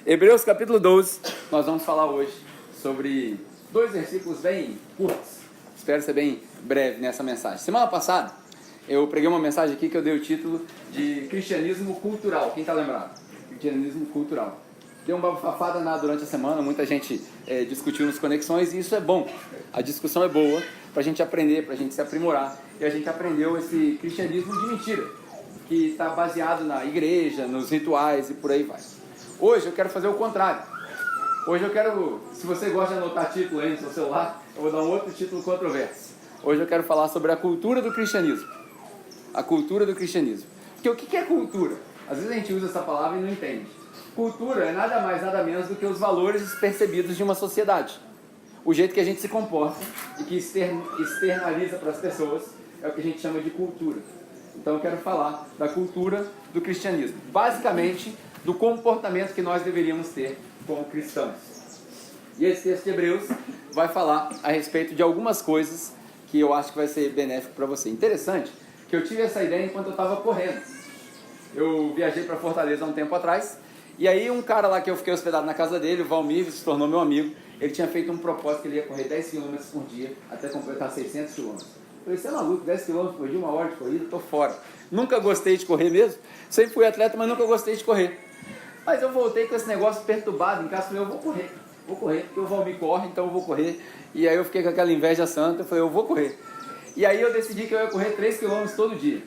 Hebreus capítulo 12, nós vamos falar hoje sobre dois versículos bem curtos. Espero ser bem breve nessa mensagem. Semana passada, eu preguei uma mensagem aqui que eu dei o título de Cristianismo Cultural. Quem está lembrado? Cristianismo Cultural. Deu uma bafafada durante a semana, muita gente discutiu nas conexões, e isso é bom. A discussão é boa para a gente aprender, para a gente se aprimorar. E a gente aprendeu esse cristianismo de mentira, que está baseado na igreja, nos rituais e por aí vai. Hoje eu quero fazer o contrário. Hoje eu quero, se você gosta de anotar título aí no seu celular, eu vou dar um outro título controverso. Hoje eu quero falar sobre a cultura do cristianismo. A cultura do cristianismo. Porque o que é cultura? Às vezes a gente usa essa palavra e não entende. Cultura é nada mais, nada menos do que os valores percebidos de uma sociedade. O jeito que a gente se comporta e que externaliza para as pessoas é o que a gente chama de cultura. Então eu quero falar da cultura do cristianismo. Basicamente, do comportamento que nós deveríamos ter como cristãos. E esse texto de Hebreus vai falar a respeito de algumas coisas que eu acho que vai ser benéfico para você. Interessante que eu tive essa ideia enquanto eu estava correndo. Eu viajei para Fortaleza há um tempo atrás, e aí um cara lá que eu fiquei hospedado na casa dele, o Valmir, se tornou meu amigo. Ele tinha feito um propósito que ele ia correr 10 km por dia até completar 600 km. Eu falei, você é maluco, 10 km por dia, 1 hora de corrida, tô fora. Nunca gostei de correr mesmo, sempre fui atleta, mas nunca gostei de correr. Mas eu voltei com esse negócio perturbado em casa, falei, eu vou correr, porque o Valmir corre, então eu vou correr. E aí eu fiquei com aquela inveja santa, eu falei, eu vou correr. E aí eu decidi que eu ia correr 3 km todo dia.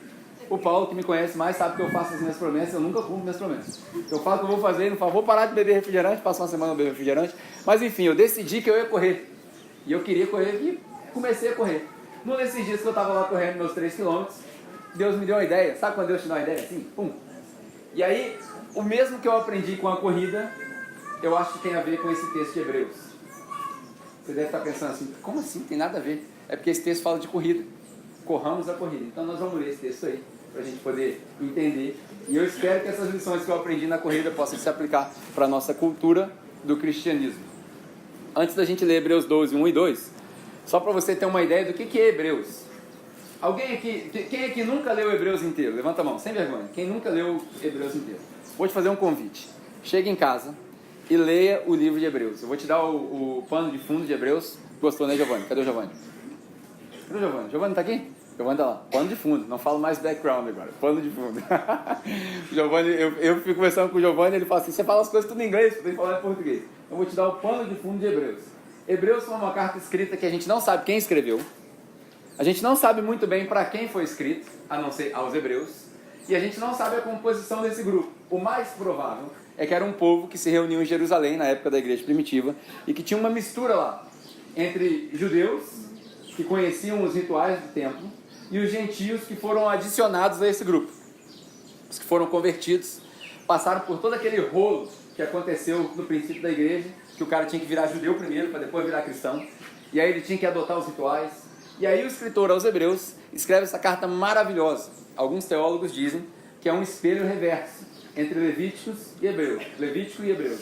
O Paulo, que me conhece mais, sabe que eu faço as minhas promessas, eu nunca cumpro minhas promessas. Eu falo que eu vou fazer, não falo, vou parar de beber refrigerante, passar uma semana bebendo refrigerante. Mas enfim, eu decidi que eu ia correr. E eu queria correr e comecei a correr. Num desses dias que eu estava lá correndo meus 3 km, Deus me deu uma ideia. Sabe quando Deus te dá uma ideia? Assim, pum. E aí, o mesmo que eu aprendi com a corrida, eu acho que tem a ver com esse texto de Hebreus. Você deve estar pensando assim, como assim? Tem nada a ver. É porque esse texto fala de corrida. Corramos a corrida. Então nós vamos ler esse texto aí, para a gente poder entender. E eu espero que essas lições que eu aprendi na corrida possam se aplicar para a nossa cultura do cristianismo. Antes da gente ler Hebreus 12, 1 e 2, só para você ter uma ideia do que é Hebreus. Alguém aqui, quem aqui nunca leu Hebreus inteiro? Levanta a mão, sem vergonha. Quem nunca leu Hebreus inteiro? Vou te fazer um convite. Chegue em casa e leia o livro de Hebreus. Eu vou te dar o pano de fundo de Hebreus. Gostou, né, Giovanni? Cadê o Giovanni? Cadê o Giovanni? Giovanni tá aqui? Giovanni tá lá. Pano de fundo. Não falo mais background agora. Pano de fundo. Giovanni, eu fico conversando com o Giovanni, ele fala assim, você fala as coisas tudo em inglês, você tem que falar em português. Eu vou te dar o pano de fundo de Hebreus. Hebreus foi uma carta escrita que a gente não sabe quem escreveu. A gente não sabe muito bem para quem foi escrito, a não ser aos hebreus. E a gente não sabe a composição desse grupo. O mais provável é que era um povo que se reuniu em Jerusalém na época da igreja primitiva e que tinha uma mistura lá entre judeus, que conheciam os rituais do templo, e os gentios que foram adicionados a esse grupo. Os que foram convertidos, passaram por todo aquele rolo que aconteceu no princípio da igreja, que o cara tinha que virar judeu primeiro, para depois virar cristão, e aí ele tinha que adotar os rituais. E aí o escritor aos Hebreus escreve essa carta maravilhosa. Alguns teólogos dizem que é um espelho reverso entre Levíticos e Hebreus. Levítico e Hebreus.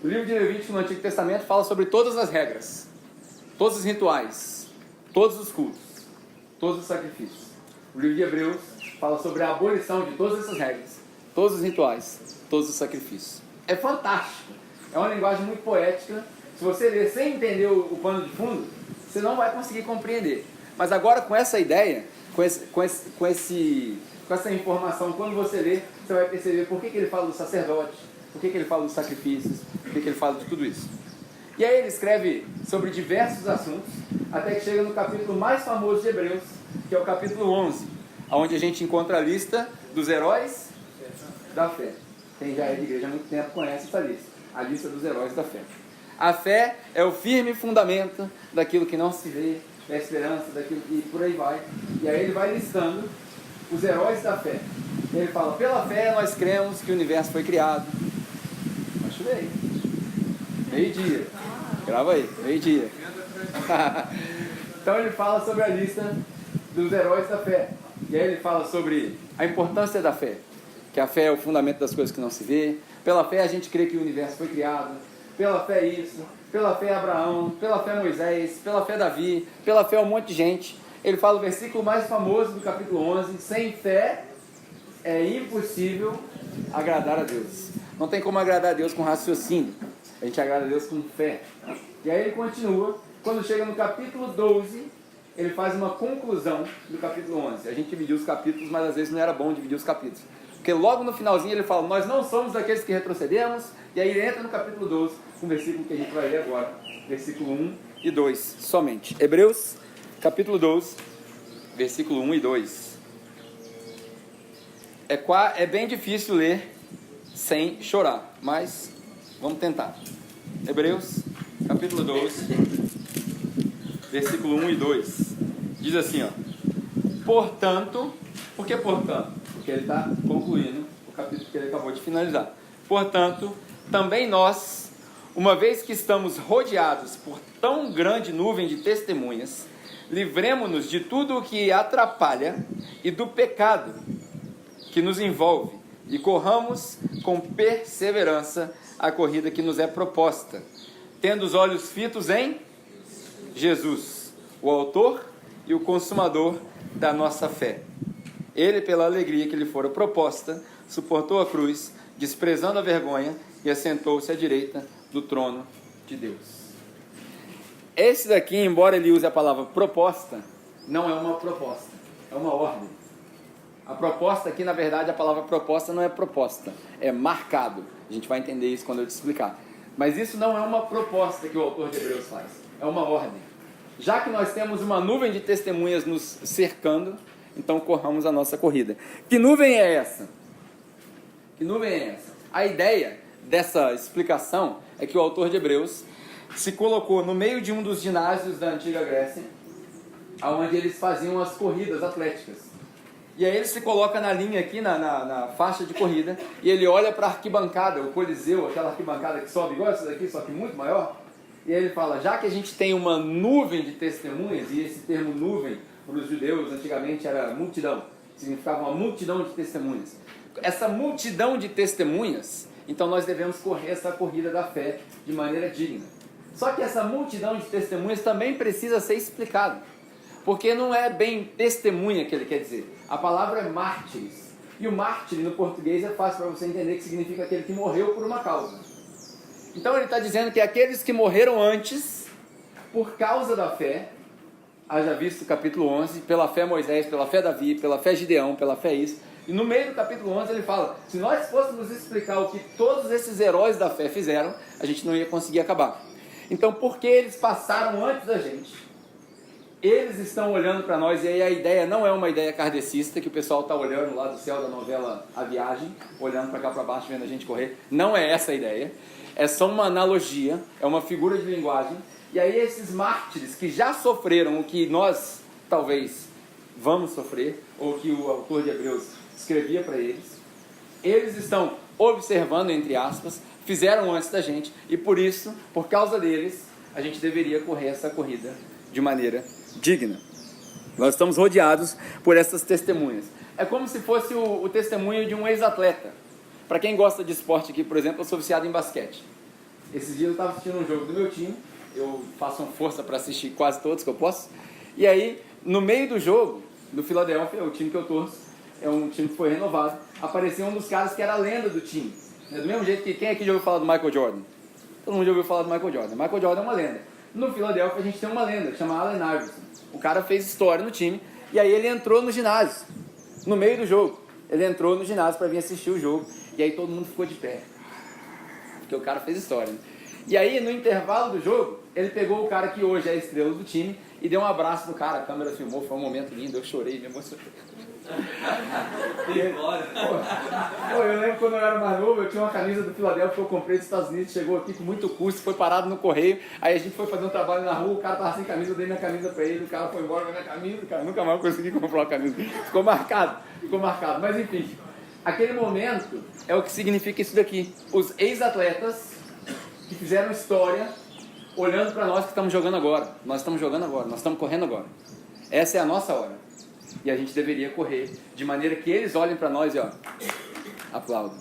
O livro de Levítico no Antigo Testamento fala sobre todas as regras, todos os rituais, todos os cultos, todos os sacrifícios. O livro de Hebreus fala sobre a abolição de todas essas regras, todos os rituais, todos os sacrifícios. É fantástico. É uma linguagem muito poética. Se você ler sem entender o pano de fundo, você não vai conseguir compreender. Mas agora com essa ideia, com essa informação, quando você lê, você vai perceber por que ele fala do sacerdote, por que ele fala dos sacrifícios, por que ele fala de tudo isso. E aí ele escreve sobre diversos assuntos, até que chega no capítulo mais famoso de Hebreus, que é o capítulo 11, onde a gente encontra a lista dos heróis da fé. Quem já é de igreja há muito tempo conhece essa lista, a lista dos heróis da fé. A fé é o firme fundamento daquilo que não se vê, da esperança, daquilo que por aí vai. E aí ele vai listando os heróis da fé. Ele fala, pela fé nós cremos que o universo foi criado. Mas deixa eu ver aí. Meio-dia. Grava aí, meio-dia. Então ele fala sobre a lista dos heróis da fé. E aí ele fala sobre a importância da fé. Que a fé é o fundamento das coisas que não se vê. Pela fé a gente crê que o universo foi criado. Pela fé isso, pela fé Abraão, pela fé Moisés, pela fé Davi, pela fé um monte de gente. Ele fala o versículo mais famoso do capítulo 11, sem fé é impossível agradar a Deus. Não tem como agradar a Deus com raciocínio. A gente agrada a Deus com fé. E aí ele continua. Quando chega no capítulo 12, ele faz uma conclusão do capítulo 11. A gente dividiu os capítulos, mas às vezes não era bom dividir os capítulos. Porque logo no finalzinho ele fala, nós não somos daqueles que retrocedemos. E aí ele entra no capítulo 12, com o versículo que a gente vai ler agora. Versículo 1 e 2 somente. Hebreus, capítulo 12, versículo 1 e 2. É bem difícil ler sem chorar, mas vamos tentar. Hebreus, capítulo 12, versículo 1 e 2. Diz assim, ó. Portanto, por que portanto? Porque ele está concluindo o capítulo que ele acabou de finalizar. Portanto, também nós, uma vez que estamos rodeados por tão grande nuvem de testemunhas, livremo-nos de tudo o que atrapalha e do pecado que nos envolve e corramos com perseverança a corrida que nos é proposta, tendo os olhos fitos em Jesus, o autor e o consumador da nossa fé. Ele, pela alegria que lhe fora proposta, suportou a cruz, desprezando a vergonha, e assentou-se à direita do trono de Deus. Esse daqui, embora ele use a palavra proposta, não é uma proposta, é uma ordem. A proposta aqui, na verdade, a palavra proposta não é proposta, é marcado. A gente vai entender isso quando eu te explicar. Mas isso não é uma proposta que o autor de Hebreus faz, é uma ordem. Já que nós temos uma nuvem de testemunhas nos cercando, então corramos a nossa corrida. Que nuvem é essa? Que nuvem é essa? A ideia dessa explicação é que o autor de Hebreus se colocou no meio de um dos ginásios da antiga Grécia, onde eles faziam as corridas atléticas. E aí ele se coloca na linha aqui, na faixa de corrida, e ele olha para a arquibancada, o Coliseu, aquela arquibancada que sobe igual essa daqui, só que muito maior. E aí ele fala, já que a gente tem uma nuvem de testemunhas, e esse termo nuvem, para os judeus, antigamente era multidão, significava uma multidão de testemunhas. Essa multidão de testemunhas, então nós devemos correr essa corrida da fé de maneira digna. Só que essa multidão de testemunhas também precisa ser explicada. Porque não é bem testemunha que ele quer dizer. A palavra é mártires. E o mártir no português é fácil para você entender que significa aquele que morreu por uma causa. Então ele está dizendo que aqueles que morreram antes, por causa da fé, haja visto o capítulo 11, pela fé Moisés, pela fé Davi, pela fé Gideão, pela fé isso. E no meio do capítulo 11 ele fala, se nós fôssemos explicar o que todos esses heróis da fé fizeram, a gente não ia conseguir acabar. Então por que eles passaram antes da gente? Eles estão olhando para nós, e aí a ideia não é uma ideia kardecista, que o pessoal está olhando lá do céu da novela A Viagem, olhando para cá para baixo, vendo a gente correr. Não é essa a ideia. É só uma analogia, é uma figura de linguagem. E aí esses mártires que já sofreram o que nós, talvez, vamos sofrer, ou que o autor de Hebreus escrevia para eles, eles estão observando, entre aspas, fizeram antes da gente, e por isso, por causa deles, a gente deveria correr essa corrida de maneira digna. Nós estamos rodeados por essas testemunhas. É como se fosse o testemunho de um ex-atleta. Para quem gosta de esporte aqui, por exemplo, eu sou viciado em basquete. Esses dias eu estava assistindo um jogo do meu time, eu faço uma força para assistir quase todos que eu posso, e aí, no meio do jogo, do Philadelphia, o time que eu torço, é um time que foi renovado, apareceu um dos caras que era a lenda do time. Do mesmo jeito que quem aqui já ouviu falar do Michael Jordan? Todo mundo já ouviu falar do Michael Jordan. Michael Jordan é uma lenda. No Philadelphia a gente tem uma lenda, chama Allen Iverson. O cara fez história no time, e aí ele entrou no ginásio, no meio do jogo. Ele entrou no ginásio para vir assistir o jogo, e aí todo mundo ficou de pé, porque o cara fez história, né? E aí no intervalo do jogo, ele pegou o cara que hoje é a estrela do time, e deu um abraço no cara, a câmera filmou, foi um momento lindo, eu chorei, me emocionei. Eu lembro quando eu era mais novo, eu tinha uma camisa do Philadelphia que eu comprei dos Estados Unidos, chegou aqui com muito custo, foi parado no correio, aí a gente foi fazer um trabalho na rua, o cara tava sem camisa, eu dei minha camisa pra ele, o cara foi embora com a minha camisa, cara, nunca mais consegui comprar uma camisa, ficou marcado, mas enfim, aquele momento é o que significa isso daqui, os ex-atletas que fizeram história, olhando para nós que estamos jogando agora, nós estamos correndo agora, essa é a nossa hora. E a gente deveria correr de maneira que eles olhem para nós e aplaudam.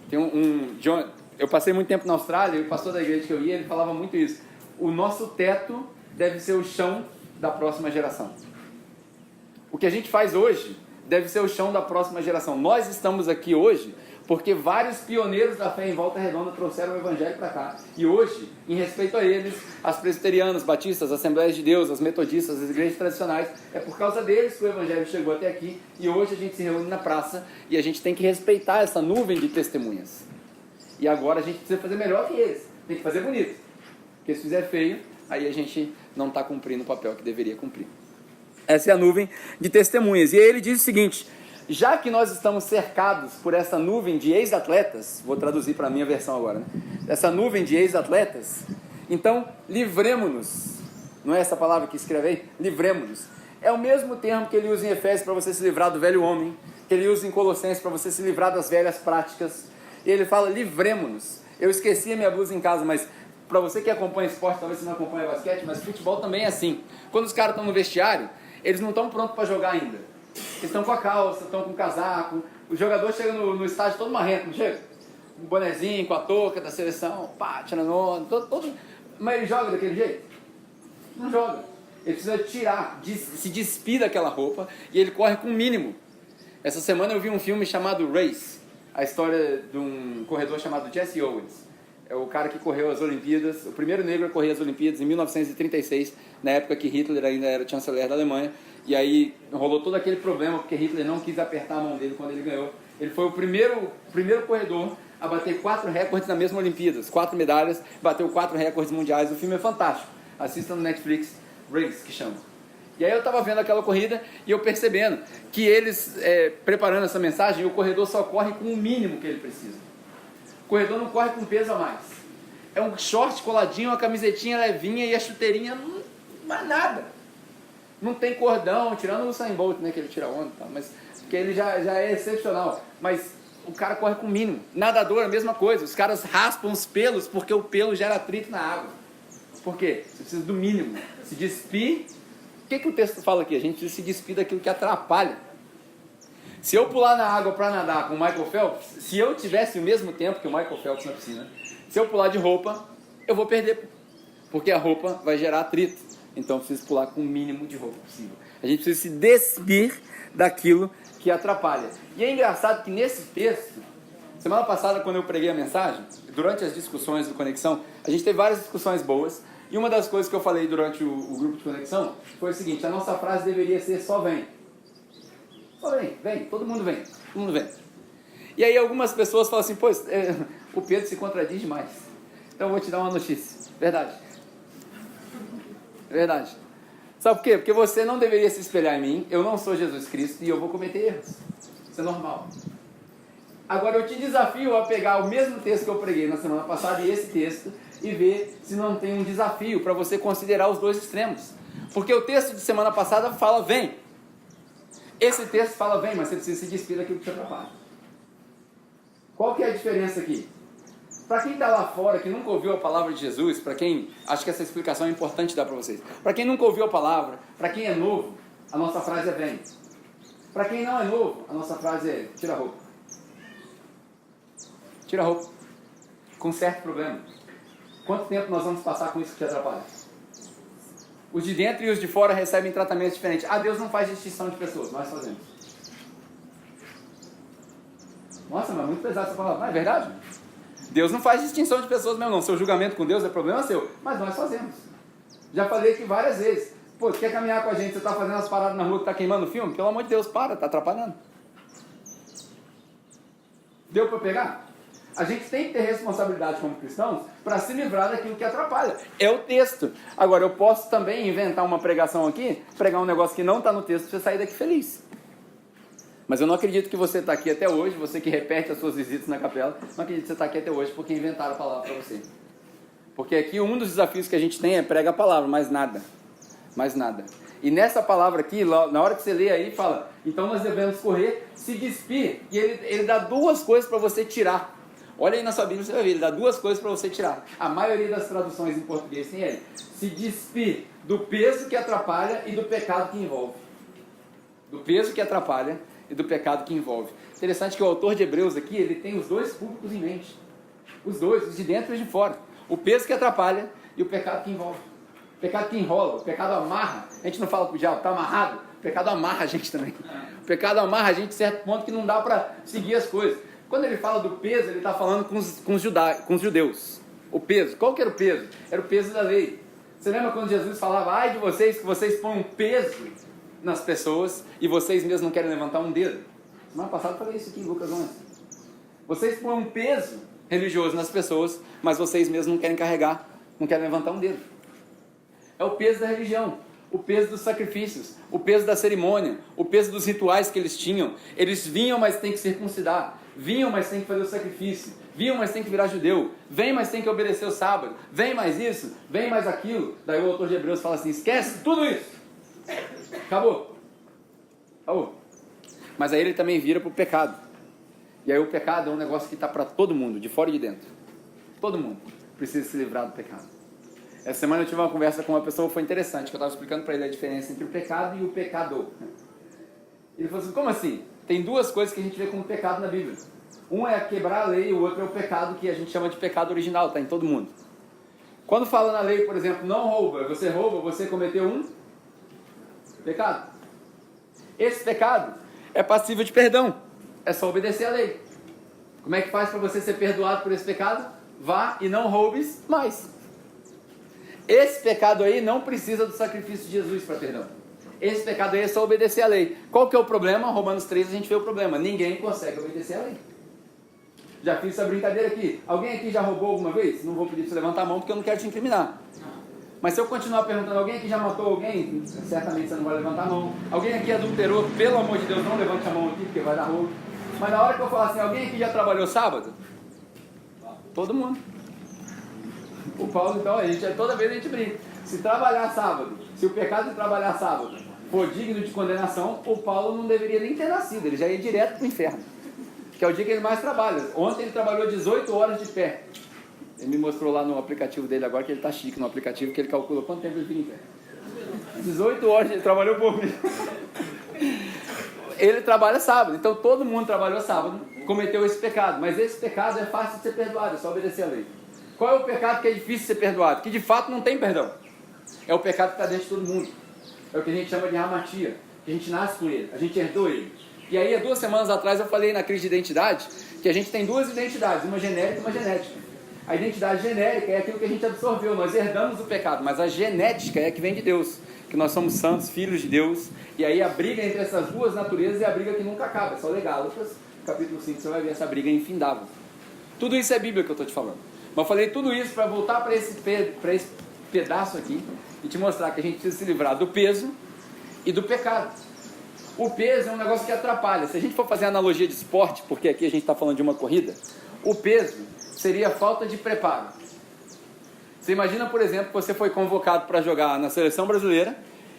Tem eu passei muito tempo na Austrália, e o pastor da igreja que eu ia, ele falava muito isso. O nosso teto deve ser o chão da próxima geração. O que a gente faz hoje deve ser o chão da próxima geração. Nós estamos aqui hoje porque vários pioneiros da fé em Volta Redonda trouxeram o evangelho para cá. E hoje, em respeito a eles, as presbiterianas, batistas, Assembleias de Deus, as metodistas, as igrejas tradicionais, é por causa deles que o evangelho chegou até aqui. E hoje a gente se reúne na praça e a gente tem que respeitar essa nuvem de testemunhas. E agora a gente precisa fazer melhor que eles. Tem que fazer bonito. Porque se fizer feio, aí a gente não está cumprindo o papel que deveria cumprir. Essa é a nuvem de testemunhas. E aí ele diz o seguinte: já que nós estamos cercados por essa nuvem de ex-atletas, vou traduzir para a minha versão agora, né? Essa nuvem de ex-atletas, então livremo-nos. Não é essa palavra que escreve aí? Livremo-nos. É o mesmo termo que ele usa em Efésios para você se livrar do velho homem, que ele usa em Colossenses para você se livrar das velhas práticas. E ele fala livremo-nos. Eu esqueci a minha blusa em casa, mas para você que acompanha esporte, talvez você não acompanha basquete, mas futebol também é assim. Quando os caras estão no vestiário, eles não estão prontos para jogar ainda. Eles estão com a calça, estão com o casaco. O jogador chega no estádio todo marrento, não chega? Um bonezinho, com a touca da seleção, pá, tirando onda, todo. Mas ele joga daquele jeito? Não joga. Ele precisa tirar, se despir daquela roupa, e ele corre com o mínimo. Essa semana eu vi um filme chamado Race, a história de um corredor chamado Jesse Owens. É o cara que correu as Olimpíadas, o primeiro negro a correr as Olimpíadas em 1936, na época que Hitler ainda era chanceler da Alemanha. E aí rolou todo aquele problema, porque Hitler não quis apertar a mão dele quando ele ganhou. Ele foi o primeiro corredor a bater 4 recordes na mesma Olimpíadas, 4 medalhas, bateu 4 recordes mundiais. O filme é fantástico. Assista no Netflix, Race, que chama. E aí eu estava vendo aquela corrida e eu percebendo que eles, preparando essa mensagem, o corredor só corre com o mínimo que ele precisa. O corredor não corre com peso a mais. É um short coladinho, uma camisetinha levinha e a chuteirinha, não mais nada. Não tem cordão, tirando o Usain Bolt, né, que ele tira onda, tá? Mas porque ele já é excepcional. Mas o cara corre com o mínimo. Nadador, a mesma coisa. Os caras raspam os pelos porque o pelo gera atrito na água. Por quê? Você precisa do mínimo. Se despir. O que o texto fala aqui? A gente precisa se despir daquilo que atrapalha. Se eu pular na água para nadar com o Michael Phelps, se eu tivesse o mesmo tempo que o Michael Phelps na piscina, se eu pular de roupa, eu vou perder. Porque a roupa vai gerar atrito. Então eu preciso pular com o mínimo de roupa possível. A gente precisa se despir daquilo que atrapalha. E é engraçado que nesse texto, semana passada quando eu preguei a mensagem, durante as discussões do Conexão, a gente teve várias discussões boas. E uma das coisas que eu falei durante o grupo de Conexão foi o seguinte: a nossa frase deveria ser só vem. Só vem, todo mundo vem. E aí algumas pessoas falam assim: pois, o Pedro se contradiz demais. Então eu vou te dar uma notícia. Verdade. Sabe por quê? Porque você não deveria se espelhar em mim, eu não sou Jesus Cristo e eu vou cometer erros. Isso é normal. Agora eu te desafio a pegar o mesmo texto que eu preguei na semana passada e esse texto e ver se não tem um desafio para você considerar os dois extremos. Porque o texto de semana passada fala vem. Esse texto fala vem, mas você precisa se despir daquilo que te atrapalha. Qual que é a diferença aqui? Para quem está lá fora, que nunca ouviu a palavra de Jesus, para quem, acho que essa explicação é importante dar para vocês. Para quem nunca ouviu a palavra, para quem é novo, a nossa frase é vem. Para quem não é novo, a nossa frase é tira a roupa. Tira a roupa. Com certo problema. Quanto tempo nós vamos passar com isso que te atrapalha? Os de dentro e os de fora recebem tratamentos diferentes. Ah, Deus não faz distinção de pessoas, nós fazemos. Nossa, mas é muito pesado essa palavra. Não é verdade? Deus não faz distinção de pessoas mesmo não. Seu julgamento com Deus é problema seu. Mas nós fazemos. Já falei aqui várias vezes. Pô, você quer caminhar com a gente? Você está fazendo as paradas na rua que está queimando o filme? Pelo amor de Deus, para, está atrapalhando. Deu para pegar? A gente tem que ter responsabilidade como cristãos para se livrar daquilo que atrapalha. É o texto. Agora, eu posso também inventar uma pregação aqui, pregar um negócio que não está no texto, para você sair daqui feliz. Mas eu não acredito que você está aqui até hoje, você que repete as suas visitas na capela, não acredito que você está aqui até hoje porque inventaram a palavra para você. Porque aqui um dos desafios que a gente tem é prega a palavra, mais nada. Mais nada. E nessa palavra aqui, na hora que você lê aí, fala, então nós devemos correr, se despir. E ele dá duas coisas para você tirar. Olha aí na sua Bíblia, você vai ver, ele dá duas coisas para você tirar. A maioria das traduções em português tem ele. Se despir do peso que atrapalha e do pecado que envolve. Do peso que atrapalha e do pecado que envolve. Interessante que o autor de Hebreus aqui, ele tem os dois públicos em mente. Os dois, os de dentro e os de fora. O peso que atrapalha e o pecado que envolve. O pecado que enrola, o pecado amarra. A gente não fala pro diabo, tá amarrado? O pecado amarra a gente também. O pecado amarra a gente a certo ponto que não dá para seguir as coisas. Quando ele fala do peso, ele está falando com os judeus. O peso. Qual que era o peso? Era o peso da lei. Você lembra quando Jesus falava, ai de vocês, que vocês põem um peso nas pessoas e vocês mesmos não querem levantar um dedo? Semana passada eu falei isso aqui em Lucas 11. Vocês põem um peso religioso nas pessoas, mas vocês mesmos não querem carregar, não querem levantar um dedo. É o peso da religião, o peso dos sacrifícios, o peso da cerimônia, o peso dos rituais que eles tinham. Eles vinham, mas tem que circuncidar. Vinham, mas tem que fazer o sacrifício. Vinham, mas tem que virar judeu. Vem, mas tem que obedecer o sábado. Vem mais isso, vem mais aquilo. Daí o autor de Hebreus fala assim, esquece tudo isso. Acabou. Acabou. Mas aí ele também vira para o pecado. E aí o pecado é um negócio que está para todo mundo, de fora e de dentro. Todo mundo precisa se livrar do pecado. Essa semana eu tive uma conversa com uma pessoa, foi interessante, que eu estava explicando para ele a diferença entre o pecado e o pecador. Ele falou assim, como assim? Tem duas coisas que a gente vê como pecado na Bíblia. Um é quebrar a lei, o outro é o pecado que a gente chama de pecado original, está em todo mundo. Quando fala na lei, por exemplo, não rouba, você cometeu um pecado. Esse pecado é passível de perdão, é só obedecer a lei. Como é que faz para você ser perdoado por esse pecado? Vá e não roubes mais. Esse pecado aí não precisa do sacrifício de Jesus para perdão. Esse pecado aí é só obedecer a lei. Qual que é o problema? Romanos 3 a gente vê o problema. Ninguém consegue obedecer a lei. Já fiz essa brincadeira aqui. Alguém aqui já roubou alguma vez? Não vou pedir para você levantar a mão porque eu não quero te incriminar. Mas se eu continuar perguntando, alguém aqui já matou alguém? Certamente você não vai levantar a mão. Alguém aqui adulterou? Pelo amor de Deus, não levante a mão aqui porque vai dar roubo. Mas na hora que eu falar assim, alguém aqui já trabalhou sábado? Todo mundo. O Paulo, então, toda vez a gente brinca. Se trabalhar sábado, se o pecado de trabalhar sábado for digno de condenação, o Paulo não deveria nem ter nascido, ele já ia direto para o inferno, que é o dia que ele mais trabalha. Ontem ele trabalhou 18 horas de pé. Ele me mostrou lá no aplicativo dele agora, que ele está chique no aplicativo, que ele calcula quanto tempo ele fica em pé. 18 horas, ele trabalhou por mim. Ele trabalha sábado, então todo mundo trabalhou sábado, cometeu esse pecado, mas esse pecado é fácil de ser perdoado, é só obedecer a lei. Qual é o pecado que é difícil de ser perdoado? Que de fato não tem perdão. É o pecado que está dentro de todo mundo. É o que a gente chama de hamatia. A gente nasce com ele, a gente herdou ele. E aí, há 2 semanas atrás, eu falei na crise de identidade que a gente tem 2 identidades, uma genérica e uma genética. A identidade genérica é aquilo que a gente absorveu, nós herdamos o pecado, mas a genética é a que vem de Deus, que nós somos santos, filhos de Deus. E aí a briga entre essas duas naturezas é a briga que nunca acaba. É só ler Gálatas, capítulo 5, você vai ver essa briga infindável. Tudo isso é Bíblia que eu estou te falando. Mas eu falei tudo isso para voltar para esse pedaço aqui e te mostrar que a gente precisa se livrar do peso e do pecado. O peso é um negócio que atrapalha. Se a gente for fazer analogia de esporte, porque aqui a gente está falando de uma corrida, o peso seria falta de preparo. Você imagina, por exemplo, que você foi convocado para jogar na seleção brasileira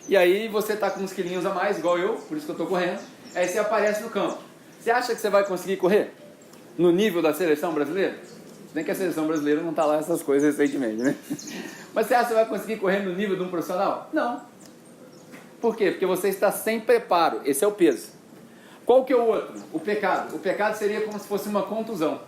e aí você está com uns quilinhos a mais, igual eu, por isso que eu estou correndo, aí você aparece no campo. Você acha que você vai conseguir correr no nível da seleção brasileira? Nem que a seleção brasileira não está lá essas coisas recentemente, né? Mas você acha que você vai conseguir correr no nível de um profissional? Não. Por quê? Porque você está sem preparo. Esse é o peso. Qual que é o outro? O pecado. O pecado seria como se fosse uma contusão.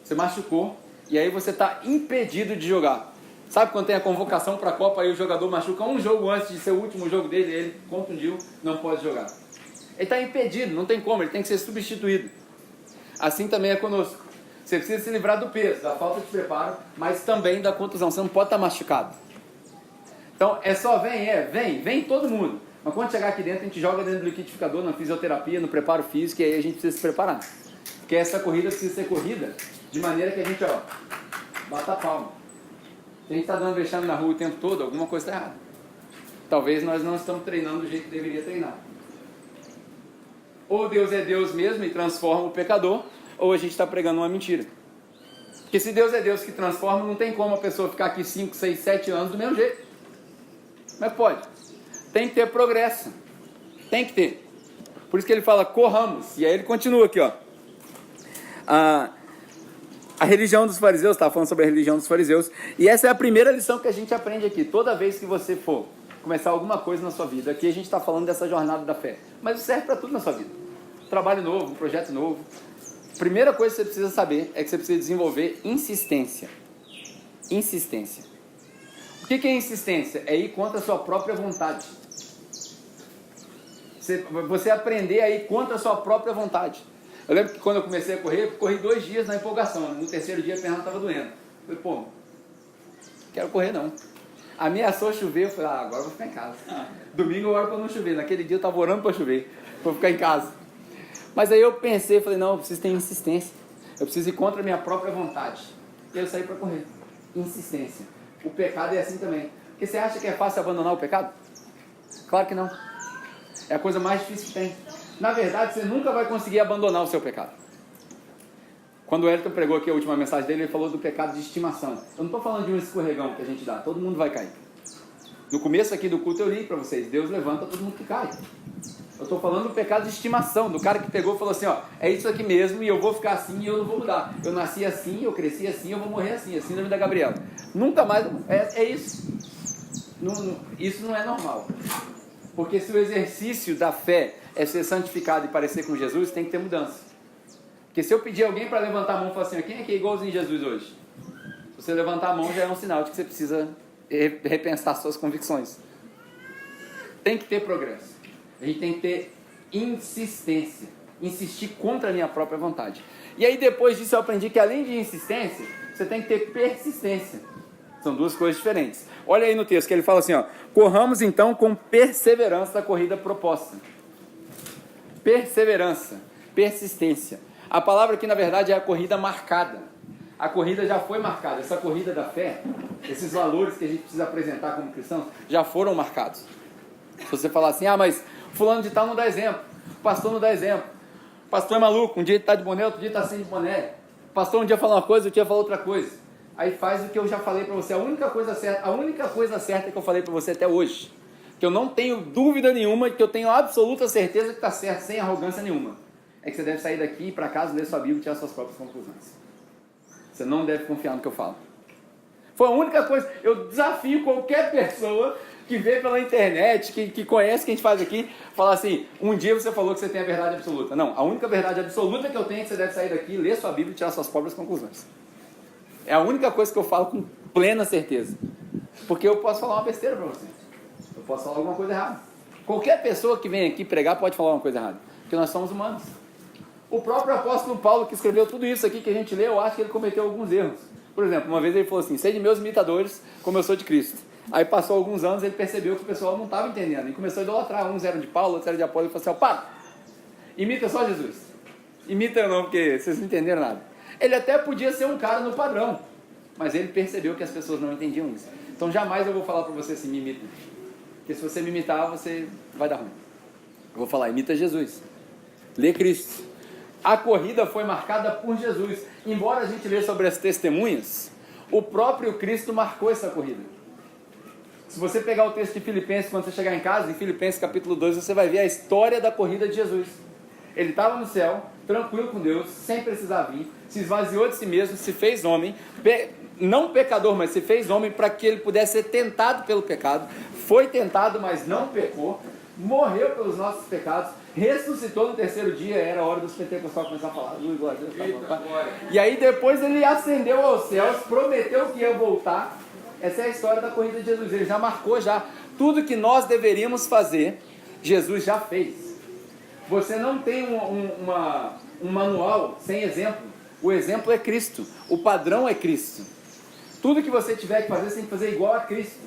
Você machucou e aí você está impedido de jogar. Sabe quando tem a convocação para a Copa e o jogador machuca um jogo antes de ser o último jogo dele, ele contundiu, não pode jogar. Ele está impedido, não tem como, ele tem que ser substituído. Assim também é conosco. Você precisa se livrar do peso, da falta de preparo, mas também da contusão. Você não pode estar machucado. Então, é só vem todo mundo. Mas quando chegar aqui dentro, a gente joga dentro do liquidificador, na fisioterapia, no preparo físico, e aí a gente precisa se preparar. Porque essa corrida precisa ser corrida de maneira que a gente, bata a palma. Se a gente está dando vexame na rua o tempo todo, alguma coisa está errada. Talvez nós não estamos treinando do jeito que deveria treinar. Ou Deus é Deus mesmo e transforma o pecador, ou a gente está pregando uma mentira. Porque se Deus é Deus que transforma, não tem como a pessoa ficar aqui 5, 6, 7 anos do mesmo jeito. Mas pode. Tem que ter progresso. Tem que ter. Por isso que ele fala, corramos. E aí ele continua aqui, A religião dos fariseus, estava falando sobre a religião dos fariseus. E essa é a primeira lição que a gente aprende aqui. Toda vez que você for começar alguma coisa na sua vida, aqui a gente está falando dessa jornada da fé. Mas isso serve para tudo na sua vida. Trabalho novo, um projeto novo. Primeira coisa que você precisa saber é que você precisa desenvolver insistência. Insistência. O que é insistência? É ir contra a sua própria vontade. Você aprender a ir contra a sua própria vontade. Eu lembro que quando eu comecei a correr, eu corri 2 dias na empolgação. No terceiro dia a perna estava doendo. Eu falei, pô, não quero correr não. Ameaçou chover, eu falei, agora eu vou ficar em casa. Domingo eu oro para não chover. Naquele dia eu estava orando para chover, para ficar em casa. Mas aí eu pensei, falei, não, eu preciso ter insistência. Eu preciso ir contra a minha própria vontade. E eu saí para correr. Insistência. O pecado é assim também. Porque você acha que é fácil abandonar o pecado? Claro que não. É a coisa mais difícil que tem. Na verdade, você nunca vai conseguir abandonar o seu pecado. Quando o Elton pregou aqui a última mensagem dele, ele falou do pecado de estimação. Eu não estou falando de um escorregão que a gente dá. Todo mundo vai cair. No começo aqui do culto eu li para vocês. Deus levanta todo mundo que cai. Eu estou falando do pecado de estimação. Do cara que pegou e falou assim, ó, é isso aqui mesmo e eu vou ficar assim e eu não vou mudar. Eu nasci assim, eu cresci assim, eu vou morrer assim. A síndrome da Gabriela. Nunca mais... É isso. Isso não é normal. Porque se o exercício da fé é ser santificado e parecer com Jesus, tem que ter mudança. Porque se eu pedir alguém para levantar a mão e falar assim, quem é que é igualzinho Jesus hoje? Se você levantar a mão já é um sinal de que você precisa repensar suas convicções. Tem que ter progresso. A gente tem que ter insistência. Insistir contra a minha própria vontade. E aí depois disso eu aprendi que além de insistência, você tem que ter persistência. São 2 coisas diferentes. Olha aí no texto que ele fala assim, ó, corramos então com perseverança a corrida proposta. Perseverança, persistência. A palavra aqui na verdade é a corrida marcada. A corrida já foi marcada. Essa corrida da fé, esses valores que a gente precisa apresentar como cristãos, já foram marcados. Se você falar assim, mas fulano de tal não dá exemplo, o pastor não dá exemplo, o pastor é maluco, um dia ele está de boné, outro dia está sem de boné, o pastor um dia fala uma coisa, outro dia fala outra coisa. Aí faz o que eu já falei para você, a única coisa certa que eu falei para você até hoje, que eu não tenho dúvida nenhuma, que eu tenho absoluta certeza que está certo, sem arrogância nenhuma, é que você deve sair daqui e ir para casa, ler sua Bíblia e tirar suas próprias conclusões. Você não deve confiar no que eu falo. Foi a única coisa, eu desafio qualquer pessoa que vê pela internet, que conhece o que a gente faz aqui, falar assim, um dia você falou que você tem a verdade absoluta. Não, a única verdade absoluta que eu tenho é que você deve sair daqui, ler sua Bíblia e tirar suas próprias conclusões. É a única coisa que eu falo com plena certeza. Porque eu posso falar uma besteira para você. Eu posso falar alguma coisa errada. Qualquer pessoa que vem aqui pregar pode falar uma coisa errada. Porque nós somos humanos. O próprio apóstolo Paulo, que escreveu tudo isso aqui que a gente lê, eu acho que ele cometeu alguns erros. Por exemplo, uma vez ele falou assim, sede meus imitadores, como eu sou de Cristo. Aí passou alguns anos, ele percebeu que o pessoal não estava entendendo. E começou a idolatrar. Uns eram de Paulo, outros eram de Apolo. Ele falou assim, para! Imita só Jesus. Imita eu não, porque vocês não entenderam nada. Ele até podia ser um cara no padrão, mas ele percebeu que as pessoas não entendiam isso. Então jamais eu vou falar para você assim, me imita. Porque se você me imitar, você vai dar ruim. Eu vou falar, imita Jesus. Lê Cristo. A corrida foi marcada por Jesus. Embora a gente lê sobre as testemunhas, o próprio Cristo marcou essa corrida. Se você pegar o texto de Filipenses, quando você chegar em casa, em Filipenses capítulo 2, você vai ver a história da corrida de Jesus. Ele estava no céu, tranquilo com Deus, sem precisar vir, se esvaziou de si mesmo, se fez homem, não pecador, mas se fez homem para que ele pudesse ser tentado pelo pecado, foi tentado, mas não pecou, morreu pelos nossos pecados, ressuscitou no terceiro dia, era a hora dos pentecostais começar a falar, glória a Deus, tá bom. E aí depois ele ascendeu aos céus, prometeu que ia voltar. Essa é a história da corrida de Jesus, ele já marcou tudo que nós deveríamos fazer, Jesus já fez. Você não tem um manual sem exemplo. O exemplo é Cristo. O padrão é Cristo. Tudo que você tiver que fazer, você tem que fazer igual a Cristo.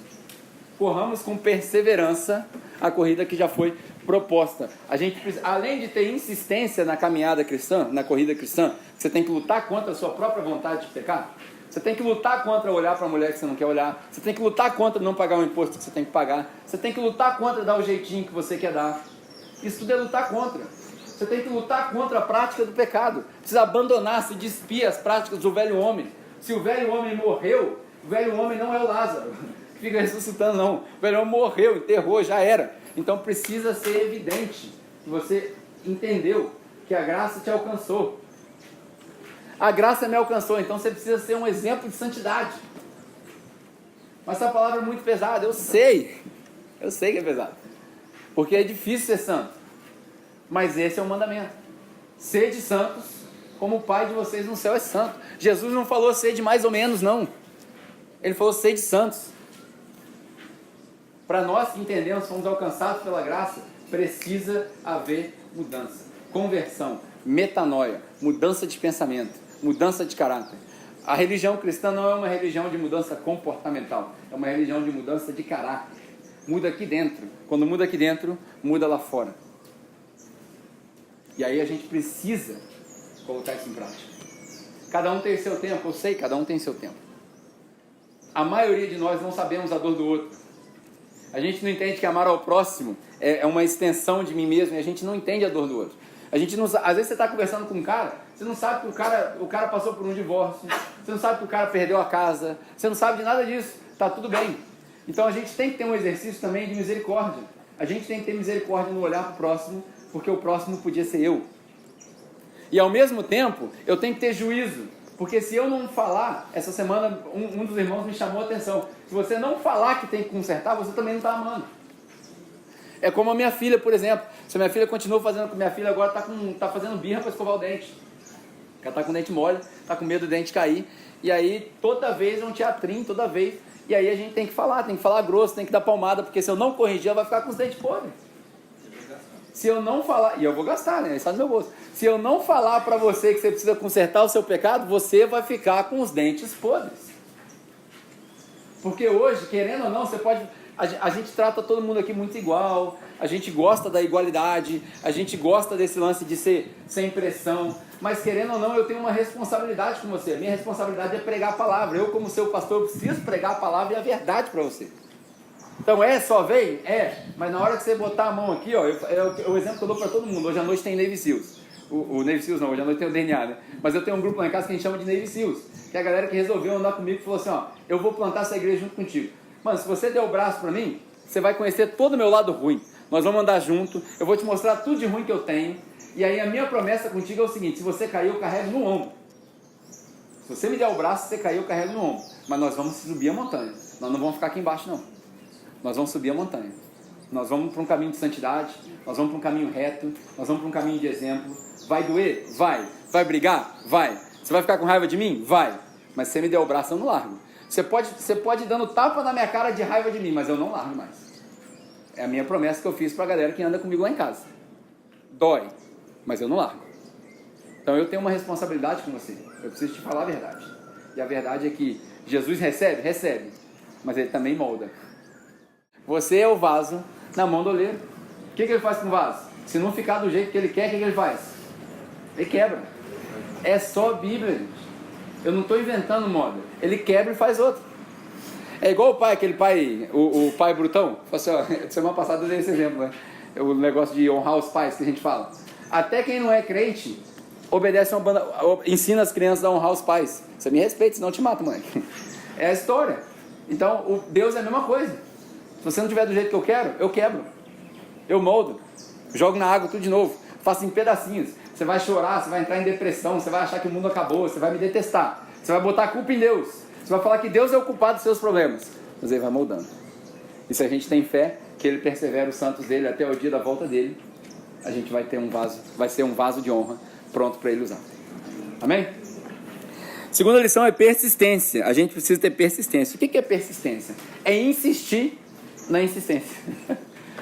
Corramos com perseverança a corrida que já foi proposta. A gente precisa, além de ter insistência na caminhada cristã, na corrida cristã, você tem que lutar contra a sua própria vontade de pecar. Você tem que lutar contra olhar para a mulher que você não quer olhar. Você tem que lutar contra não pagar o imposto que você tem que pagar. Você tem que lutar contra dar o jeitinho que você quer dar. Isso tudo é lutar contra. Você tem que lutar contra a prática do pecado. Precisa abandonar, se despir as práticas do velho homem. Se o velho homem morreu, o velho homem não é o Lázaro que fica ressuscitando, não. O velho homem morreu, enterrou, já era. Então precisa ser evidente que você entendeu que a graça te alcançou. A graça me alcançou, então você precisa ser um exemplo de santidade. Mas essa palavra é muito pesada, eu sei que é pesado. Porque é difícil ser santo. Mas esse é o mandamento. Sede santos, como o Pai de vocês no céu é santo. Jesus não falou sede mais ou menos, não. Ele falou sede santos. Para nós que entendemos, fomos alcançados pela graça, precisa haver mudança, conversão, metanoia, mudança de pensamento, mudança de caráter. A religião cristã não é uma religião de mudança comportamental, é uma religião de mudança de caráter. Muda aqui dentro. Quando muda aqui dentro, muda lá fora. E aí a gente precisa colocar isso em prática. Cada um tem seu tempo, eu sei, cada um tem seu tempo. A maioria de nós não sabemos a dor do outro. A gente não entende que amar ao próximo é uma extensão de mim mesmo, e a gente não entende a dor do outro. A gente não, às vezes você está conversando com um cara, você não sabe que o cara passou por um divórcio, você não sabe que o cara perdeu a casa, você não sabe de nada disso, está tudo bem. Então a gente tem que ter um exercício também de misericórdia. A gente tem que ter misericórdia no olhar para o próximo, porque o próximo podia ser eu. E ao mesmo tempo, eu tenho que ter juízo, porque se eu não falar, essa semana um dos irmãos me chamou a atenção, se você não falar que tem que consertar, você também não está amando. É como a minha filha, por exemplo. Se a minha filha continua fazendo com minha filha, agora está fazendo birra para escovar o dente. Ela está com o dente mole, está com medo do dente cair. E aí, toda vez é um teatrinho, toda vez. E aí a gente tem que falar grosso, tem que dar palmada, porque se eu não corrigir, ela vai ficar com os dentes podres. Se eu não falar, e eu vou gastar, né? Isso está no meu bolso. Se eu não falar para você que você precisa consertar o seu pecado, você vai ficar com os dentes podres. Porque hoje, querendo ou não, você pode... A gente trata todo mundo aqui muito igual, a gente gosta da igualdade, a gente gosta desse lance de ser sem pressão, mas querendo ou não, eu tenho uma responsabilidade com você. A minha responsabilidade é pregar a palavra. Eu, como seu pastor, eu preciso pregar a palavra e a verdade para você. Então só vem? Mas na hora que você botar a mão aqui, ó, o exemplo que eu dou para todo mundo, hoje à noite tem Navy Seals. O Navy Seals não, hoje à noite tem o DNA, né? Mas eu tenho um grupo lá em casa que a gente chama de Navy Seals, que é a galera que resolveu andar comigo e falou assim, ó, eu vou plantar essa igreja junto contigo. Mano, se você der o braço para mim, você vai conhecer todo o meu lado ruim. Nós vamos andar junto, eu vou te mostrar tudo de ruim que eu tenho. E aí a minha promessa contigo é o seguinte, se você cair, eu carrego no ombro. Se você me der o braço, se você cair, eu carrego no ombro. Mas nós vamos subir a montanha. Nós não vamos ficar aqui embaixo, não. Nós vamos subir a montanha. Nós vamos para um caminho de santidade, nós vamos para um caminho reto, nós vamos para um caminho de exemplo. Vai doer? Vai. Vai brigar? Vai. Você vai ficar com raiva de mim? Vai. Mas se você me der o braço, eu não largo. Você pode ir dando tapa na minha cara de raiva de mim, mas eu não largo mais. É a minha promessa que eu fiz para a galera que anda comigo lá em casa. Dói, mas eu não largo. Então eu tenho uma responsabilidade com você. Eu preciso te falar a verdade. E a verdade é que Jesus recebe, mas ele também molda. Você é o vaso na mão do oleiro. O que ele faz com o vaso? Se não ficar do jeito que ele quer, o que ele faz? Ele quebra. É só Bíblia, gente. Eu não estou inventando moda. Ele quebra e faz outro. É igual o pai, aquele pai, o pai brutão. Assim, ó, semana passada eu dei esse exemplo, né? O negócio de honrar os pais que a gente fala. Até quem não é crente, obedece ensina as crianças a honrar os pais. Você me respeita, senão eu te mato, moleque. É a história. Então, Deus é a mesma coisa. Se você não tiver do jeito que eu quero, eu quebro. Eu moldo. Jogo na água tudo de novo. Faço em pedacinhos. Você vai chorar, você vai entrar em depressão, você vai achar que o mundo acabou, você vai me detestar. Você vai botar a culpa em Deus. Você vai falar que Deus é o culpado dos seus problemas. Mas ele vai moldando. E se a gente tem fé que ele persevera os santos dele até o dia da volta dele, a gente vai ter um vaso, vai ser um vaso de honra pronto para ele usar. Amém? Segunda lição é persistência. A gente precisa ter persistência. O que é persistência? É insistir na insistência.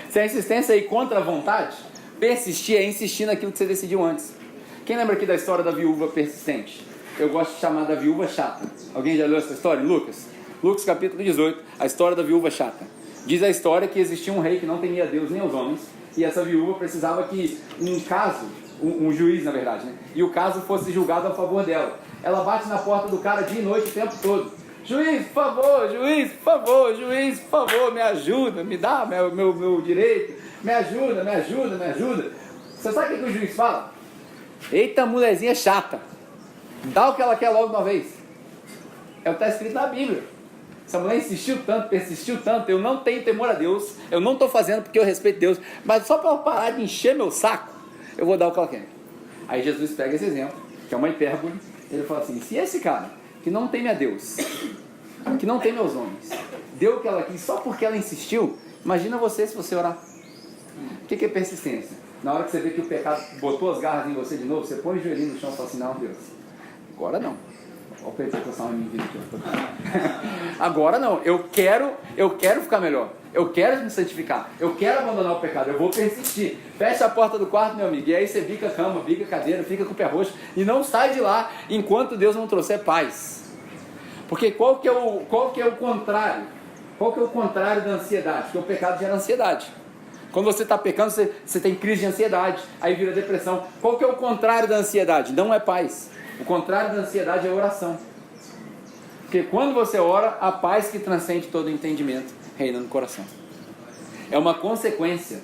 Se a insistência é ir contra a vontade, persistir é insistir naquilo que você decidiu antes. Quem lembra aqui da história da viúva persistente? Eu gosto de chamar da viúva chata. Alguém já leu essa história? Lucas capítulo 18, a história da viúva chata. Diz a história que existia um rei que não temia Deus nem os homens, e essa viúva precisava que um juiz na verdade, né? E o caso fosse julgado a favor dela. Ela bate na porta do cara dia e noite o tempo todo. Juiz, por favor, juiz, por favor, juiz, por favor, me ajuda, me dá meu direito, me ajuda. Você sabe o que o juiz fala? Eita, mulherzinha chata, dá o que ela quer logo de uma vez. É o que está escrito na Bíblia. Essa mulher insistiu tanto, persistiu tanto, eu não tenho temor a Deus, eu não estou fazendo porque eu respeito Deus, mas só para ela parar de encher meu saco, eu vou dar o que ela quer. Aí Jesus pega esse exemplo, que é uma hipérbole, ele fala assim, se esse cara, que não teme a Deus, que não teme aos homens, deu o que ela quis só porque ela insistiu, imagina você se você orar. O que é persistência? Na hora que você vê que o pecado botou as garras em você de novo, você põe o joelhinho no chão e fala assim, não, Deus, agora não. Olha o peito que eu em mim, Agora não, eu quero ficar melhor. Eu quero me santificar, eu quero abandonar o pecado, eu vou persistir. Fecha a porta do quarto, meu amigo, e aí você bica a cama, bica a cadeira, fica com o pé roxo e não sai de lá enquanto Deus não trouxer paz. Porque qual que é o contrário? Qual que é o contrário da ansiedade? Porque o pecado gera ansiedade. Quando você está pecando, você tem crise de ansiedade, aí vira depressão. Qual que é o contrário da ansiedade? Não é paz. O contrário da ansiedade é oração. Porque quando você ora, a paz que transcende todo entendimento reina no coração. É uma consequência.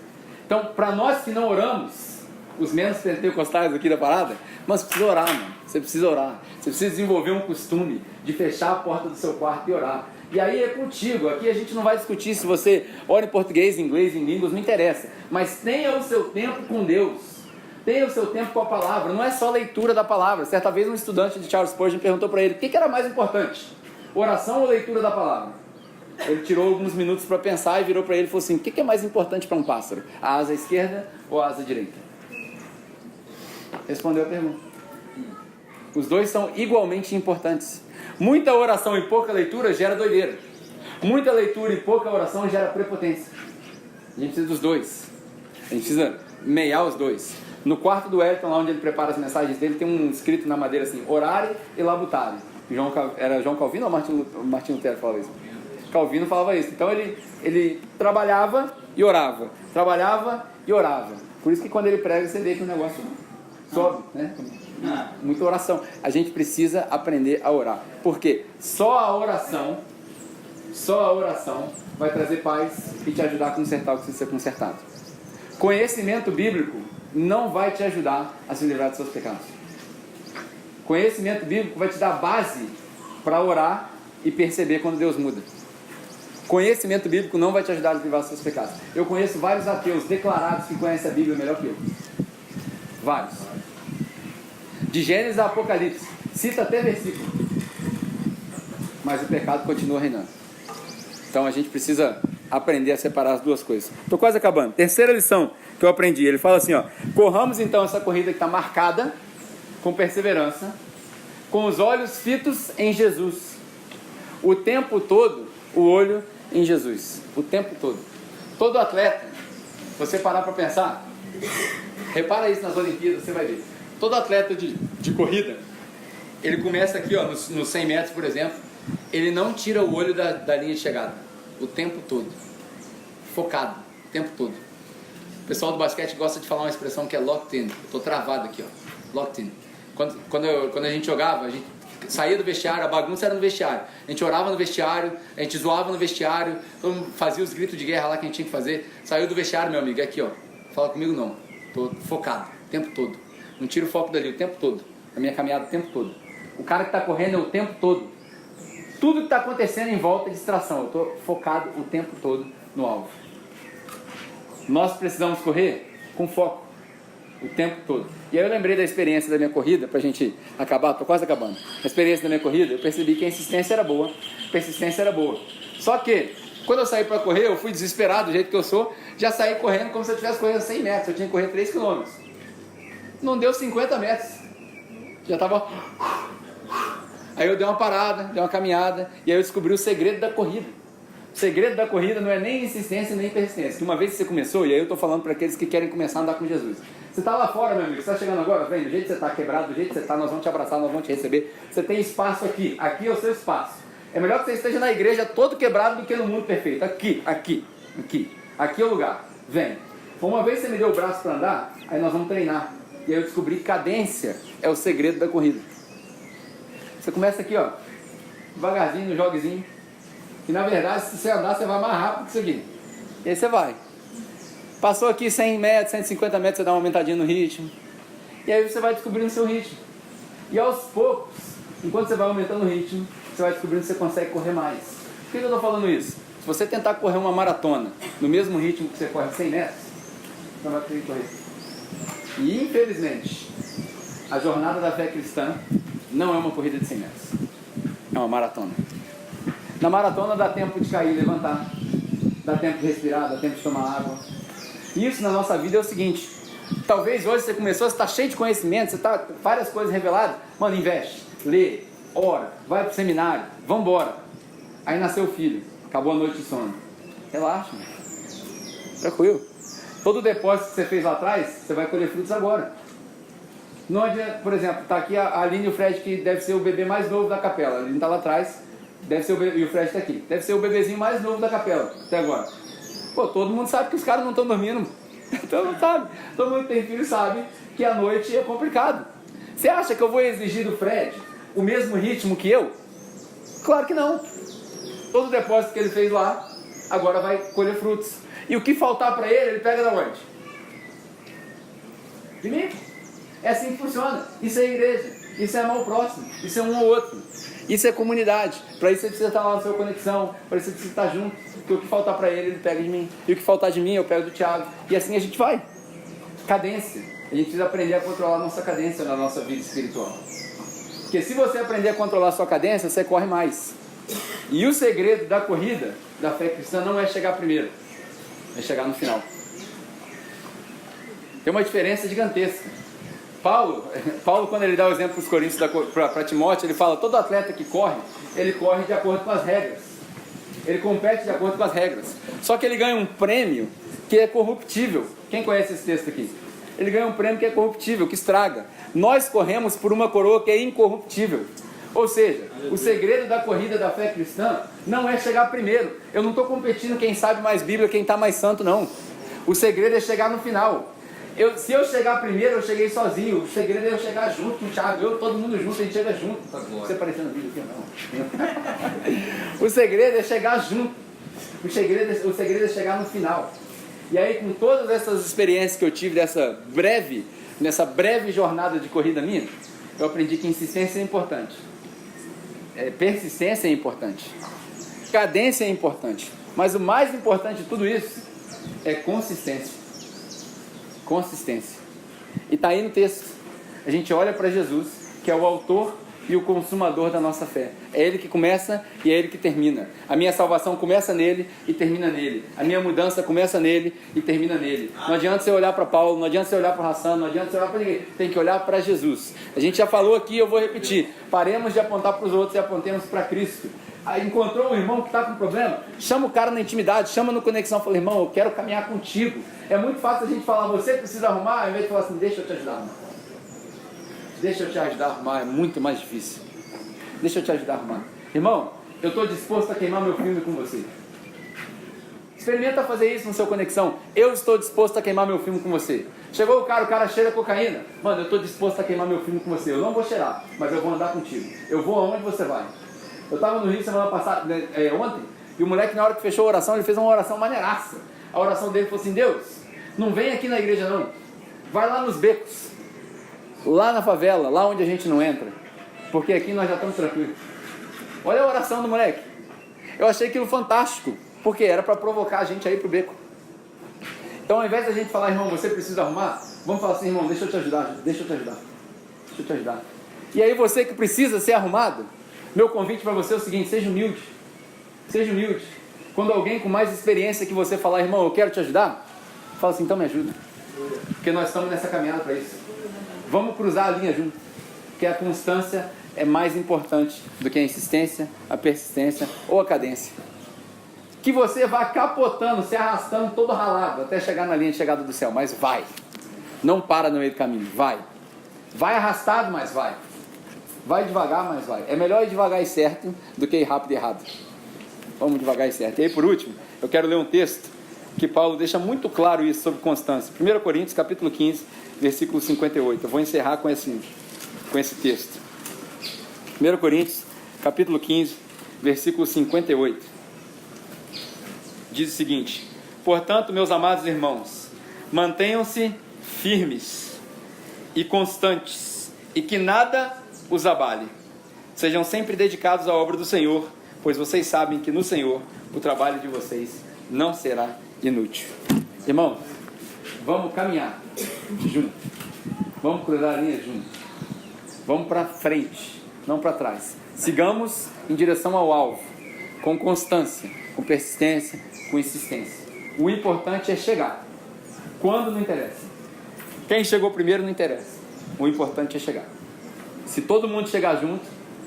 Então, para nós que não oramos, os menos pentecostais aqui da parada, mas precisa orar, mano. Você precisa orar. Você precisa desenvolver um costume de fechar a porta do seu quarto e orar. E aí é contigo. Aqui a gente não vai discutir se você ora em português, em inglês, em línguas, não interessa. Mas tenha o seu tempo com Deus. Tenha o seu tempo com a palavra. Não é só leitura da palavra. Certa vez um estudante de Charles Spurgeon perguntou para ele o que era mais importante, oração ou leitura da palavra? Ele tirou alguns minutos para pensar e virou para ele e falou assim: o que é mais importante para um pássaro? A asa esquerda ou a asa direita? Respondeu a pergunta. Os dois são igualmente importantes. Muita oração e pouca leitura gera doideira. Muita leitura e pouca oração gera prepotência. A gente precisa dos dois. A gente precisa meiar os dois. No quarto do Elton, lá onde ele prepara as mensagens dele, tem um escrito na madeira assim: orare e labutare. Era João Calvino ou Martin Lutero que falava isso? Calvino falava isso. Então ele trabalhava e orava. Trabalhava e orava. Por isso que quando ele prega, você vê que o negócio sobe, né? Muita oração. A gente precisa aprender a orar. Porque só a oração vai trazer paz e te ajudar a consertar o que precisa ser consertado. Conhecimento bíblico não vai te ajudar a se livrar dos seus pecados. Conhecimento bíblico vai te dar base para orar e perceber quando Deus muda. Conhecimento bíblico não vai te ajudar a livrar dos seus pecados. Eu conheço vários ateus declarados que conhecem a Bíblia melhor que eu. Vários. De Gênesis a Apocalipse. Cita até versículo. Mas o pecado continua reinando. Então a gente precisa aprender a separar as duas coisas. Estou quase acabando. Terceira lição que eu aprendi. Ele fala assim, ó: corramos então essa corrida que está marcada com perseverança, com os olhos fitos em Jesus. O tempo todo, o olho em Jesus. O tempo todo. Todo atleta, se você parar para pensar, repara isso nas Olimpíadas, você vai ver. Todo atleta de corrida, ele começa aqui, ó, nos 100 metros, por exemplo, ele não tira o olho da linha de chegada. O tempo todo. Focado. O tempo todo. O pessoal do basquete gosta de falar uma expressão que é locked in. Eu estou travado aqui, ó. Locked in. Quando a gente jogava, a gente saía do vestiário, a bagunça era no vestiário. A gente orava no vestiário, a gente zoava no vestiário, todo mundo fazia os gritos de guerra lá que a gente tinha que fazer. Saiu do vestiário, meu amigo, é aqui, ó. Fala comigo não. Estou focado, o tempo todo. Não tiro o foco dali, o tempo todo. A minha caminhada o tempo todo. O cara que está correndo é o tempo todo. Tudo que está acontecendo em volta é distração. Eu estou focado o tempo todo no alvo. Nós precisamos correr com foco o tempo todo. E aí eu lembrei da experiência da minha corrida, pra gente acabar, tô quase acabando. A experiência da minha corrida, eu percebi que a insistência era boa, a persistência era boa. Só que, quando eu saí para correr, eu fui desesperado, do jeito que eu sou, já saí correndo como se eu estivesse correndo 100 metros, eu tinha que correr 3 km. Não deu 50 metros. Já tava... Aí eu dei uma parada, dei uma caminhada, e aí eu descobri o segredo da corrida. O segredo da corrida não é nem insistência nem persistência. Que uma vez que você começou, e aí eu estou falando para aqueles que querem começar a andar com Jesus. Você está lá fora, meu amigo, você está chegando agora, vem, do jeito que você está quebrado, do jeito que você está, nós vamos te abraçar, nós vamos te receber. Você tem espaço aqui, aqui é o seu espaço. É melhor que você esteja na igreja todo quebrado do que no mundo perfeito. Aqui é o lugar. Vem. Uma vez você me deu o braço para andar, aí nós vamos treinar. E aí eu descobri que cadência é o segredo da corrida. Você começa aqui, ó, devagarzinho, no joguezinho. E na verdade, se você andar, você vai mais rápido que isso aqui. E aí você vai. Passou aqui 100 metros, 150 metros, você dá uma aumentadinha no ritmo. E aí você vai descobrindo o seu ritmo. E aos poucos, enquanto você vai aumentando o ritmo, você vai descobrindo que você consegue correr mais. Por que eu estou falando isso? Se você tentar correr uma maratona no mesmo ritmo que você corre 100 metros, você não vai conseguir correr. E infelizmente, a jornada da fé cristã não é uma corrida de 100 metros. É uma maratona. Na maratona dá tempo de cair e levantar. Dá tempo de respirar, dá tempo de tomar água. Isso na nossa vida é o seguinte: talvez hoje você começou, você está cheio de conhecimento, você está várias coisas reveladas. Mano, investe, lê, ora, vai para o seminário, vambora. Aí nasceu o filho, acabou a noite de sono. Relaxa, tranquilo. Todo o depósito que você fez lá atrás, você vai colher frutos agora. Não adianta, por exemplo, está aqui a Aline e o Fred, que deve ser o bebê mais novo da capela. A Aline está lá atrás, deve ser e o Fred está aqui. Deve ser o bebezinho mais novo da capela, até agora. Pô, todo mundo sabe que os caras não estão dormindo. Todo mundo sabe. Todo mundo que tem filho sabe que a noite é complicado. Você acha que eu vou exigir do Fred o mesmo ritmo que eu? Claro que não. Todo o depósito que ele fez lá, agora vai colher frutos. E o que faltar para ele, ele pega da onde? De mim. É assim que funciona. Isso é igreja. Isso é amar o próximo. Isso é um ao outro. Isso é comunidade. Para isso você precisa estar lá na sua conexão. Para isso você precisa estar junto. Porque o que faltar para ele pega de mim. E o que faltar de mim, eu pego do Thiago. E assim a gente vai. Cadência. A gente precisa aprender a controlar a nossa cadência na nossa vida espiritual. Porque se você aprender a controlar a sua cadência, você corre mais. E o segredo da corrida da fé cristã não é chegar primeiro. É chegar no final. Tem uma diferença gigantesca. Paulo, quando ele dá o exemplo para os coríntios, para Timóteo, ele fala, todo atleta que corre, ele corre de acordo com as regras. Ele compete de acordo com as regras. Só que ele ganha um prêmio que é corruptível. Quem conhece esse texto aqui? Ele ganha um prêmio que é corruptível, que estraga. Nós corremos por uma coroa que é incorruptível. Ou seja, o segredo da corrida da fé cristã não é chegar primeiro. Eu não estou competindo quem sabe mais Bíblia, quem está mais santo, não. O segredo é chegar no final. Se eu chegar primeiro, eu cheguei sozinho. O segredo é eu chegar junto com o Thiago. Todo mundo junto, a gente chega junto. Você aparecendo no vídeo aqui, não. O segredo é chegar junto. O segredo é chegar no final. E aí, com todas essas experiências que eu tive nessa breve jornada de corrida minha, eu aprendi que insistência é importante. Persistência é importante. Cadência é importante. Mas o mais importante de tudo isso é consistência. Consistência. E está aí no texto. A gente olha para Jesus, que é o autor e o consumador da nossa fé. É Ele que começa e é Ele que termina. A minha salvação começa nele e termina nele. A minha mudança começa nele e termina nele. Não adianta você olhar para Paulo, não adianta você olhar para Hassan, não adianta você olhar para ninguém. Tem que olhar para Jesus. A gente já falou aqui, eu vou repetir. Paremos de apontar para os outros e apontemos para Cristo. Aí encontrou um irmão que está com problema, chama o cara na intimidade, chama no conexão, fala, irmão, eu quero caminhar contigo. É muito fácil a gente falar, você precisa arrumar, ao invés de falar assim, deixa eu te ajudar a arrumar. Deixa eu te ajudar a arrumar, é muito mais difícil. Deixa eu te ajudar a arrumar. Irmão, eu estou disposto a queimar meu filme com você. Experimenta fazer isso no seu conexão. Eu estou disposto a queimar meu filme com você. Chegou o cara cheira cocaína. Mano, eu estou disposto a queimar meu filme com você. Eu não vou cheirar, mas eu vou andar contigo. Eu vou aonde você vai. Eu estava no Rio semana passada, ontem, e o moleque, na hora que fechou a oração, ele fez uma oração maneiraça. A oração dele falou assim, Deus, não vem aqui na igreja não. Vai lá nos becos. Lá na favela, lá onde a gente não entra. Porque aqui nós já estamos tranquilos. Olha a oração do moleque. Eu achei aquilo fantástico. Porque era para provocar a gente a ir pro beco. Então, ao invés da gente falar, irmão, você precisa arrumar, vamos falar assim, irmão, deixa eu te ajudar. Deixa eu te ajudar. Deixa eu te ajudar. E aí você que precisa ser arrumado, meu convite para você é o seguinte, seja humilde. Seja humilde. Quando alguém com mais experiência que você falar, irmão, eu quero te ajudar, fala assim, então me ajuda. Porque nós estamos nessa caminhada para isso. Vamos cruzar a linha junto. Porque a constância é mais importante do que a insistência, a persistência ou a cadência. Que você vá capotando, se arrastando todo ralado até chegar na linha de chegada do céu, mas vai. Não para no meio do caminho, vai. Vai arrastado, mas vai. Vai devagar, mas vai. É melhor ir devagar e certo do que ir rápido e errado. Vamos devagar e certo. E aí, por último, eu quero ler um texto que Paulo deixa muito claro isso sobre constância. 1 Coríntios, capítulo 15, versículo 58. Eu vou encerrar com esse texto. 1 Coríntios, capítulo 15, versículo 58. Diz o seguinte: portanto, meus amados irmãos, mantenham-se firmes e constantes, e que nada os abale. Sejam sempre dedicados à obra do Senhor, pois vocês sabem que no Senhor o trabalho de vocês não será inútil. Irmãos, vamos caminhar junto. Vamos cruzar a linha junto. Vamos para frente, não para trás. Sigamos em direção ao alvo, com constância, com persistência, com insistência. O importante é chegar. Quando não interessa. Quem chegou primeiro não interessa. O importante é chegar. Se todo mundo chegar junto,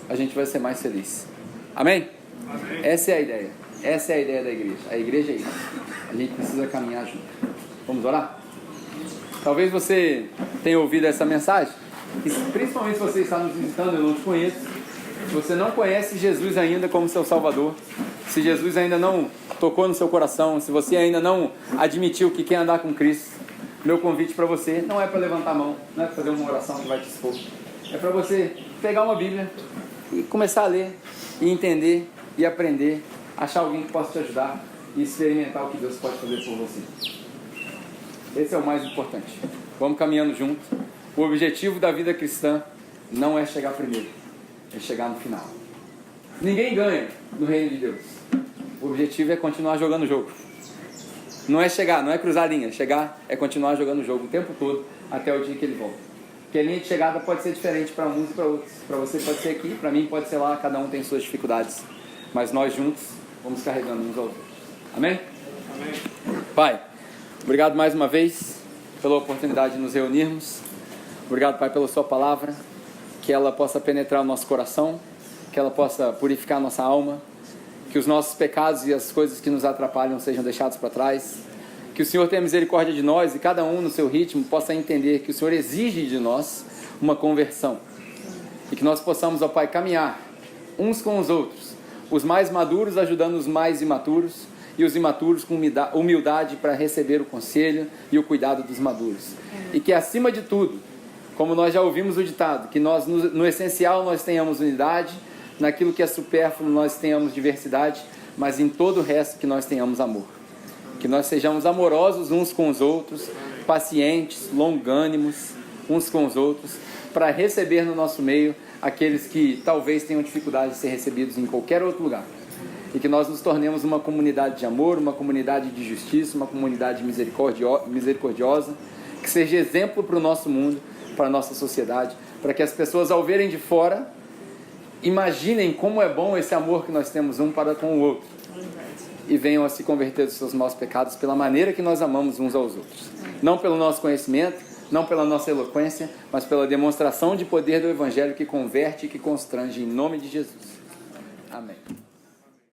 a gente vai ser mais feliz. Amém? Essa é a ideia. Essa é a ideia da igreja. A igreja é isso. A gente precisa caminhar junto. Vamos orar? Talvez você tenha ouvido essa mensagem, e principalmente se você está nos visitando, eu não te conheço. Se você não conhece Jesus ainda como seu Salvador, se Jesus ainda não tocou no seu coração, se você ainda não admitiu que quer andar com Cristo, meu convite para você não é para levantar a mão, não é para fazer uma oração que vai te expor. É para você pegar uma Bíblia e começar a ler, e entender, e aprender, achar alguém que possa te ajudar e experimentar o que Deus pode fazer por você. Esse é o mais importante. Vamos caminhando junto. O objetivo da vida cristã não é chegar primeiro, é chegar no final. Ninguém ganha no reino de Deus. O objetivo é continuar jogando o jogo. Não é chegar, não é cruzar a linha. Chegar é continuar jogando o jogo o tempo todo até o dia que ele volta. Porque a linha de chegada pode ser diferente para uns e para outros. Para você pode ser aqui, para mim pode ser lá, cada um tem suas dificuldades. Mas nós juntos vamos carregando uns aos outros. Amém? Amém. Pai, obrigado mais uma vez pela oportunidade de nos reunirmos. Obrigado, Pai, pela sua palavra. Que ela possa penetrar o nosso coração, que ela possa purificar a nossa alma, que os nossos pecados e as coisas que nos atrapalham sejam deixados para trás, que o Senhor tenha misericórdia de nós e cada um no seu ritmo possa entender que o Senhor exige de nós uma conversão, e que nós possamos, ó Pai, caminhar uns com os outros, os mais maduros ajudando os mais imaturos e os imaturos com humildade para receber o conselho e o cuidado dos maduros, e que acima de tudo, como nós já ouvimos o ditado, que nós no essencial nós tenhamos unidade, naquilo que é supérfluo nós tenhamos diversidade, mas em todo o resto que nós tenhamos amor. Que nós sejamos amorosos uns com os outros, pacientes, longânimos uns com os outros, para receber no nosso meio aqueles que talvez tenham dificuldade de ser recebidos em qualquer outro lugar. E que nós nos tornemos uma comunidade de amor, uma comunidade de justiça, uma comunidade misericordiosa, que seja exemplo para o nosso mundo, para a nossa sociedade, para que as pessoas ao verem de fora imaginem como é bom esse amor que nós temos um para com o outro e venham a se converter dos seus maus pecados pela maneira que nós amamos uns aos outros, não pelo nosso conhecimento, não pela nossa eloquência, mas pela demonstração de poder do Evangelho que converte e que constrange, em nome de Jesus. Amém.